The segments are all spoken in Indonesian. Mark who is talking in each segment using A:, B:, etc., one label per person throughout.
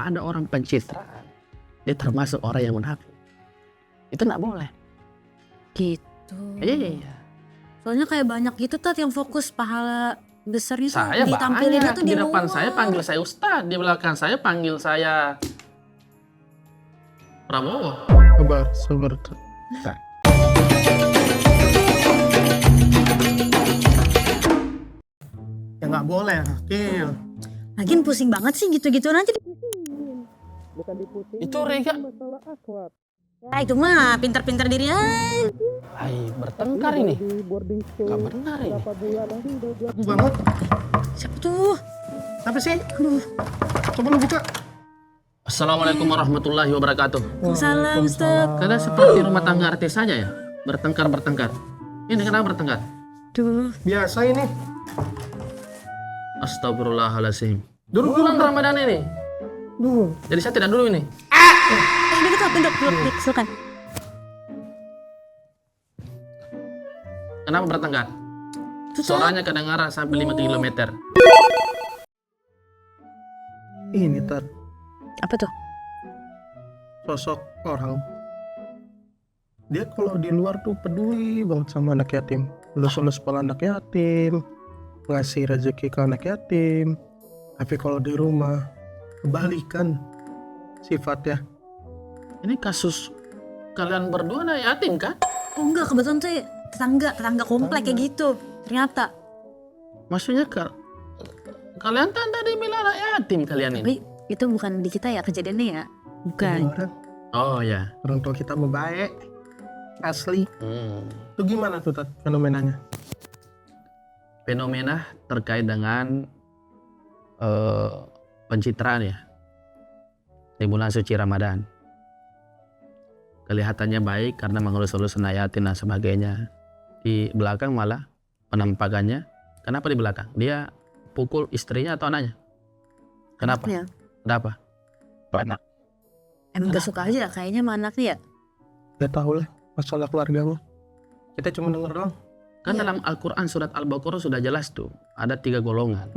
A: ada orang pencitraan, dia termasuk orang yang munafik. Itu nggak boleh.
B: Gitu.
A: Iya.
B: Soalnya kayak banyak gitu Tat yang fokus pahala besarnya tuh
A: Saya
B: ditampilinnya
A: banyak,
B: tuh
A: di
B: di
A: depan
B: luar.
A: saya panggil saya Ustadz, di belakang saya panggil saya Prabowo.
C: Sabar. Ya nggak boleh, Akil.
B: Lagian pusing banget sih gitu-gitu nanti.
A: Itu Rega.
B: Ya itu mah pintar-pintar diri aja.
A: Bertengkar ini. Gak benar ini.
C: Aku banget.
B: Siapa tuh?
C: Apa sih? Aduh. Coba lu buka.
A: Assalamualaikum warahmatullahi wabarakatuh.
B: Salam Ustaz.
A: Karena seperti rumah tangga artis saja ya, bertengkar. Ini kenapa bertengkar?
B: Tuh.
C: Biasa ini.
A: Astagfirullahaladzim.
C: Duduk
A: Bulan Ramadan ini.
C: Dulu.
A: Jadi saya tidak dulu ini.
B: Ini kita duduk, silakan.
A: Kenapa bertengkar?
B: Tuh, Tat.
A: Suaranya kedengaran sampai 5 km.
C: Ini Tat,
B: Apa tuh?
C: sosok orang. Dia kalau di luar tuh peduli banget sama anak yatim. Lulus sekolah anak yatim, ngasih rezeki ke anak yatim. Tapi kalau di rumah kebalikan sifatnya.
A: Ini kasus kalian berdua anak yatim kan?
B: Oh enggak, kebetulan tuh tetangga komplek kayak gitu. Ternyata.
A: Maksudnya kalian kan tadi bilang anak yatim kalian ini.
B: Tapi itu bukan di kita ya kejadiannya ya? Bukan.
C: Orang,
A: Oh ya.
C: orang tua kita mau baik, asli. Itu gimana tuh Tat, fenomenanya?
A: Fenomena terkait dengan pencitraan ya di bulan suci Ramadan. Kelihatannya baik karena mengelus-elus anak yatim dan sebagainya. Di belakang malah penampakannya. Kenapa di belakang? Dia pukul istrinya atau anaknya? Kenapa?
B: Ya.
A: Kenapa?
C: Banyak.
B: Emang gak suka aja kayaknya sama anaknya ya?
C: Gak tau lah masalah keluarganya. Kita cuma denger doang.
A: Kan
B: Iya.
A: dalam Al-Quran surat Al-Baqarah sudah jelas tuh. Ada 3 golongan.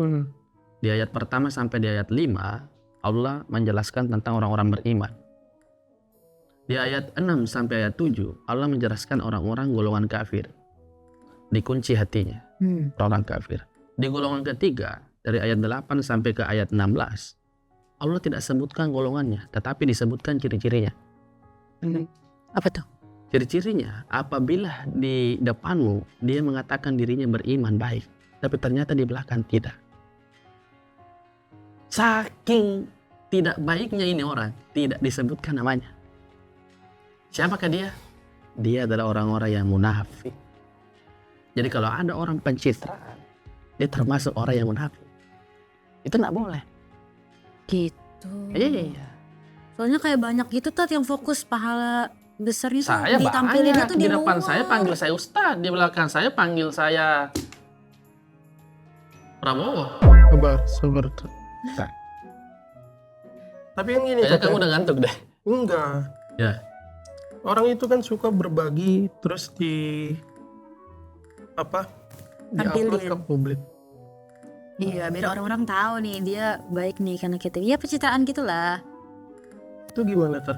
A: Di ayat pertama sampai di ayat 5, Allah menjelaskan tentang orang-orang beriman. Di ayat 6 sampai ayat 7, Allah menjelaskan orang-orang golongan kafir. Dikunci hatinya, orang kafir. Di golongan ketiga, dari ayat 8 sampai ke ayat 16, Allah tidak sebutkan golongannya, tetapi disebutkan ciri-cirinya.
B: Apa tuh?
A: Ciri-cirinya, apabila di depanmu dia mengatakan dirinya beriman baik, tapi ternyata di belakang tidak. Saking tidak baiknya ini orang, tidak disebutkan namanya. Siapakah dia? Dia adalah orang-orang yang munafik. Jadi kalau ada orang pencitraan, dia termasuk orang yang munafik. Itu nggak boleh.
B: Gitu.
A: Iya.
B: Soalnya kayak banyak gitu Tat yang fokus pahala besarnya tuh
A: Saya
B: ditampilinnya
A: banyak,
B: tuh
A: di
B: di
A: depan
B: luar.
A: saya panggil saya Ustadz, di belakang saya panggil saya Prabowo.
C: Sabar. Tapi yang gini
A: Kayaknya
C: Tat,
A: kamu udah ngantuk deh.
C: enggak.
A: Ya.
C: Orang itu kan suka berbagi terus di-upload ke publik.
B: Iya, biar orang-orang tahu nih dia baik nih karena kita. Iya, pencitraan gitulah.
C: Itu gimana Tat?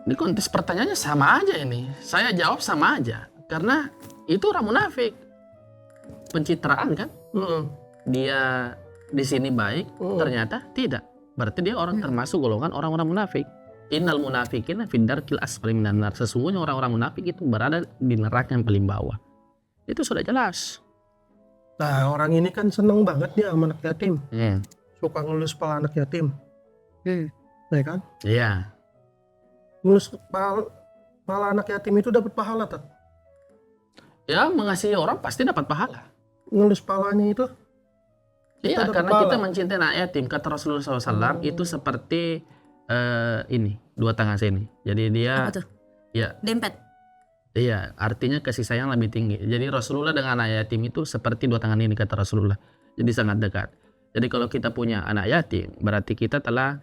A: Ini kontes pertanyaannya sama aja ini. Saya jawab sama aja. Karena itu orang munafik. Pencitraan kan? Dia di sini baik, ternyata tidak. Berarti dia orang termasuk golongan orang-orang munafik. Innal munafiqina fid-darkil asfali minan nar. Sesungguhnya orang-orang munafik itu berada di neraka yang paling bawah. Itu sudah jelas.
C: Nah, orang ini kan seneng banget dia sama anak yatim. Suka ngelus kepala anak yatim. Ya kan?
A: Iya.
C: Ngelus kepala anak yatim itu dapat pahala, Tat.
A: Ya, mengasihi orang pasti dapat pahala.
C: Ngelus kepalanya itu.
A: Iya,
C: dapat
A: karena
C: pahala.
A: kita mencintai anak yatim. Kata Rasulullah SAW itu seperti ini, 2 tangan sini. Jadi dia,
B: Apa tuh?
A: ya,
B: Dempet.
A: iya, artinya kasih sayang lebih tinggi. Jadi Rasulullah dengan anak yatim itu seperti 2 tangan ini kata Rasulullah. Jadi sangat dekat. Jadi kalau kita punya anak yatim, berarti kita telah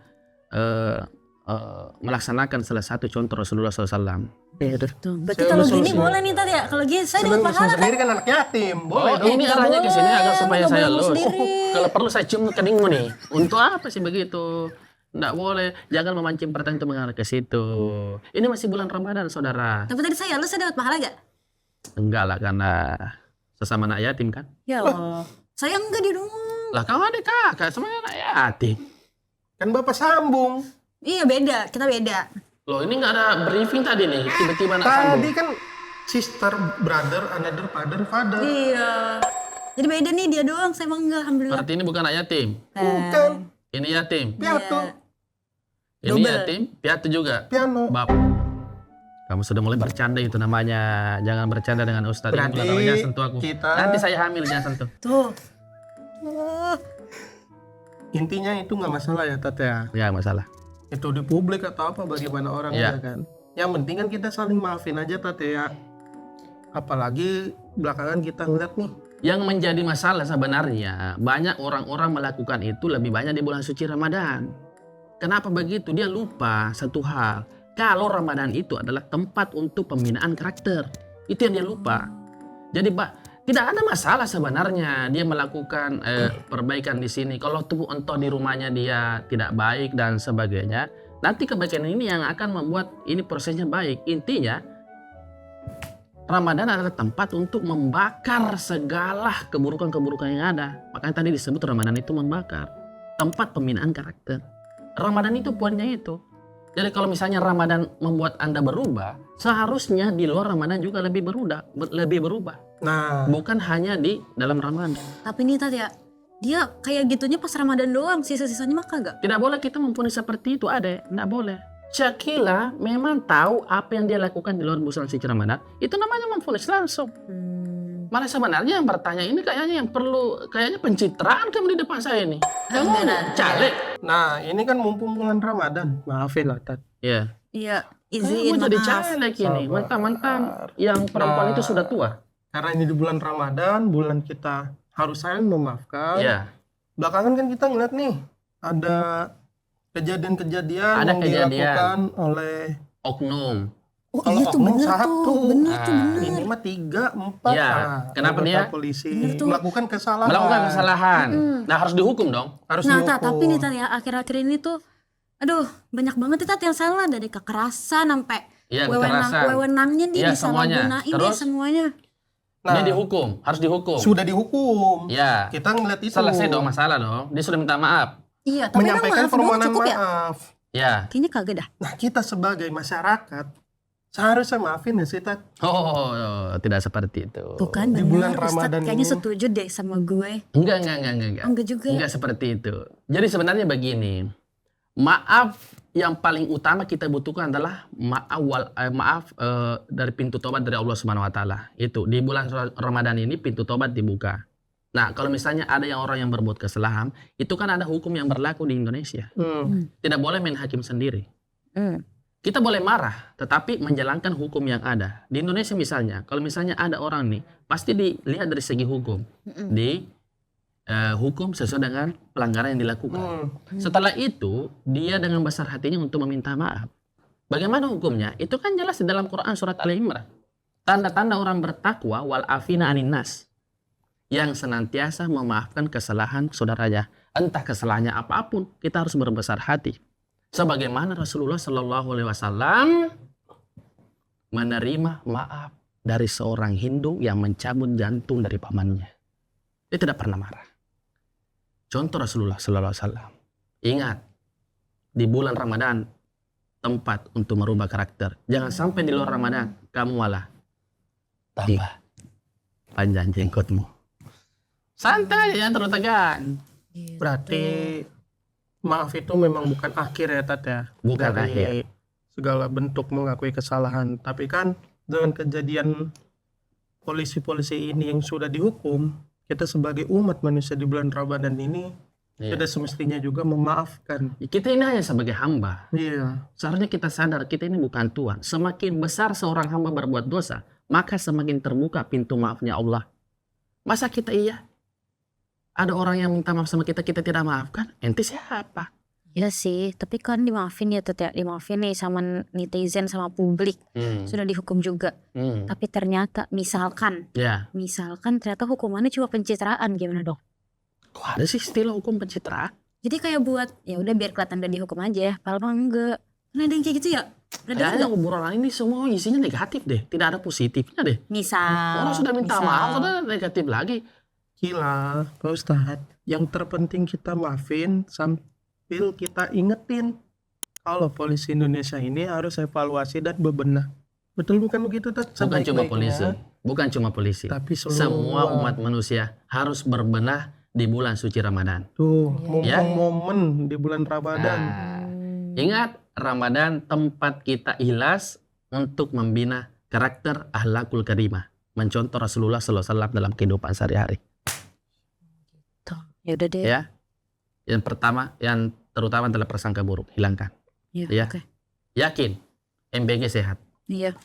A: melaksanakan salah satu contoh Rasulullah SAW.
C: Iya, tuh.
B: Tuh, berarti
C: Saya
B: kalau
C: udah
B: gini
C: solusinya.
B: boleh nih Tat ya. Kalau gini saya
C: Seneng
B: dapat pahala kan?
C: sendiri kan anak yatim. Boleh
A: Oh,
C: dong.
A: ini arahnya ke sini agar supaya
B: nggak
A: saya
B: boleh
A: lulus.
B: sendiri.
A: Kalau perlu saya cium keningmu nih. Untuk apa sih begitu? Nggak boleh. Jangan memancing pertanyaan itu mengarah ke situ. Ini masih bulan Ramadan, saudara.
B: Tapi tadi saya dapat pahala gak?
A: Enggak lah, karena sesama anak yatim kan.
B: Ya Allah. Saya enggak di rumah.
A: Lah kamu ada kakak sama anak yatim.
C: Kan bapak sambung.
B: Iya beda, kita beda.
A: Loh ini nggak ada briefing tadi nih. Tiba-tiba anak sambung.
C: Tadi kan sister, brother, another, father.
B: Iya. Jadi beda nih dia doang, saya emang enggak, alhamdulillah.
A: Berarti ini bukan anak yatim.
C: Bukan.
A: Ini yatim.
C: Piatu.
A: Ini
B: Double.
A: yatim, piatu juga.
C: Piano.
A: Bab. Kamu sudah mulai bercanda itu namanya. Jangan bercanda dengan Ustadz.
C: Berarti
A: Ini namanya sentuh aku.
C: kita-
A: Nanti saya hamil, jangan sentuh.
B: Tuh.
C: Intinya itu nggak masalah ya Tat ya.
A: Ya masalah.
C: Itu di publik atau apa bagaimana orang
A: Iya.
C: ya kan. Yang penting kan kita saling maafin aja Tat ya. Apalagi belakangan kita ngeliat nih.
A: Yang menjadi masalah sebenarnya banyak orang-orang melakukan itu lebih banyak di bulan suci Ramadan. Kenapa begitu? Dia lupa satu hal. Kalau Ramadan itu adalah tempat untuk pembinaan karakter. Itu yang dia lupa. Jadi tidak ada masalah sebenarnya dia melakukan perbaikan di sini. Kalau tuh entah di rumahnya dia tidak baik dan sebagainya, nanti kebaikan ini yang akan membuat ini prosesnya baik. Intinya Ramadan adalah tempat untuk membakar segala keburukan-keburukan yang ada. Makanya tadi disebut Ramadan itu membakar. Tempat pembinaan karakter. Ramadan itu poinnya itu. Jadi kalau misalnya Ramadan membuat Anda berubah, seharusnya di luar Ramadan juga lebih berubah.
C: Nah,
A: Bukan hanya di dalam Ramadan.
B: Tapi nih Tat ya, dia kayak gitunya pas Ramadan doang, sisa-sisanya mah kagak.
A: Tidak boleh kita mempunyai seperti itu, Ade. Tidak boleh. Syakila memang tahu apa yang dia lakukan di luar bulan suci Ramadan. Itu namanya memfonis langsung. Malah sebenarnya yang bertanya ini kayaknya yang perlu, kayaknya pencitraan kamu di depan saya ini. Kamu caleg.
C: nah ini kan mumpung bulan Ramadan. Maafin lah Tat.
A: Iya.
B: Iya,
A: Kamu
B: izin
A: jadi
B: maaf.
A: caleg ini.
C: Sabar.
A: Mentang-mentang yang perempuan itu sudah tua.
C: Karena ini di bulan Ramadan, bulan kita harus saling memaafkan.
A: Iya.
C: Belakangan kan kita ngeliat nih ada kejadian-kejadian
A: Ada
C: yang
A: kejadian.
C: dilakukan oleh
A: Oknum.
B: Oh
C: Kalau
B: iya tuh
C: oknum
B: bener
C: satu.
B: tuh, bener tuh
A: Nah,
B: bener.
C: ini mah 3, 4.
A: Iya. Kenapa
C: anggota
A: dia?
C: polisi
B: Bener tuh.
C: melakukan kesalahan.
A: Melakukan kesalahan. Nah harus dihukum dong.
C: Harus
B: Nah
C: dihukum.
B: Tat, tapi nih Tat ya, akhir-akhir ini tuh aduh banyak banget nih Tat yang salah, dari kekerasan sampai
A: Iya, kekerasan.
B: wewenangnya nih
A: Iya, semuanya.
B: disalahgunain ya
A: Terus?
B: semuanya.
C: Nah,
A: Dia dihukum. Harus dihukum.
C: sudah dihukum.
A: Iya.
C: Kita ngeliat itu.
A: Selesai dong masalah dong. Dia sudah minta maaf.
B: Iya, tapi emang
C: Menyampaikan
B: maaf doang
C: permohonan
B: cukup ya?
C: maaf.
A: Ya.
B: Kayaknya kagak dah.
C: Nah, kita sebagai masyarakat seharusnya maafin ya sih Tat.
A: Oh, tidak seperti itu.
B: Tuh kan
C: Di
B: bener,
C: bulan
B: Ustadz
C: Ramadan
B: kayaknya
C: ini.
B: setuju deh sama gue.
A: Enggak.
B: Enggak juga.
A: Enggak seperti itu. Jadi sebenarnya begini. Maaf yang paling utama kita butuhkan adalah maaf dari pintu tobat dari Allah Subhanahu wa taala. Itu di bulan Ramadan ini pintu tobat dibuka. Nah, kalau misalnya ada yang orang yang berbuat kesalahan, itu kan ada hukum yang berlaku di Indonesia. Tidak boleh main hakim sendiri. Kita boleh marah, tetapi menjalankan hukum yang ada. Di Indonesia misalnya, kalau misalnya ada orang nih, pasti dilihat dari segi hukum. Hukum sesuai dengan pelanggaran yang dilakukan. Setelah itu, dia dengan besar hatinya untuk meminta maaf. Bagaimana hukumnya? Itu kan jelas di dalam Quran surat Ali Imran. Tanda-tanda orang bertakwa wal afina anin nas. Yang senantiasa memaafkan kesalahan saudaranya. Entah kesalahannya apapun, kita harus berbesar hati. Sebagaimana Rasulullah Shallallahu Alaihi Wasallam menerima maaf dari seorang Hindu yang mencabut jantung dari pamannya. Dia tidak pernah marah. Contoh Rasulullah Shallallahu Alaihi Wasallam. Ingat, di bulan Ramadan tempat untuk merubah karakter. Jangan sampai di luar Ramadan kamu malah tambah panjang jenggotmu. Santai ya, terus tegang.
C: Berarti maaf itu memang bukan akhir ya Tat ya.
A: Bukan
C: Dari
A: akhir.
C: segala bentuk mengakui kesalahan. Tapi kan dengan kejadian polisi-polisi ini yang sudah dihukum, kita sebagai umat manusia di bulan Ramadan ini
A: Iya.
C: kita semestinya juga memaafkan.
A: Kita ini hanya sebagai hamba.
C: Iya.
A: Seharusnya kita sadar kita ini bukan Tuhan. Semakin besar seorang hamba berbuat dosa, maka semakin terbuka pintu maafnya Allah. Masa kita ada orang yang minta maaf sama kita, kita tidak maafkan? Ente siapa?
B: Ya sih, tapi kan dimaafin ya Tat ya, dimaafin nih sama netizen sama publik. Sudah dihukum juga. Tapi ternyata misalkan
A: Ya,
B: ternyata hukumannya cuma pencitraan, gimana dong?
A: Kok ada sih istilah hukum pencitraan?
B: Jadi kayak buat ya udah biar kelihatan udah dihukum aja ya. Padahal mah enggak. Kan ada yang kayak gitu ya? Udah dengar
A: Kayaknya
B: nggak?
A: obrolan ini semua isinya negatif deh, tidak ada positifnya deh.
B: Misal.
A: Orang sudah minta
B: misal.
A: maaf, sudah negatif lagi.
C: Gila, Pak Ustadz. Yang terpenting kita maafin sambil kita ingetin kalau polisi Indonesia ini harus evaluasi dan bebenah. Betul bukan begitu, Tat?
A: Bukan cuma
C: Sebaik-baiknya,
A: polisi,
C: tapi
A: semua umat manusia harus berbenah di bulan suci Ramadan.
C: Tuh,
A: Ya.
C: momen di bulan Ramadan.
A: Nah, ingat, Ramadan tempat kita ikhlas untuk membina karakter ahlakul karimah, mencontoh Rasulullah SAW dalam kehidupan sehari-hari.
B: Tuh, ya udah deh.
A: Ya, yang pertama, yang terutama adalah prasangka buruk, hilangkan.
B: Iya,
A: Ya.
B: oke.
A: Yakin, MBG sehat.
B: Iya.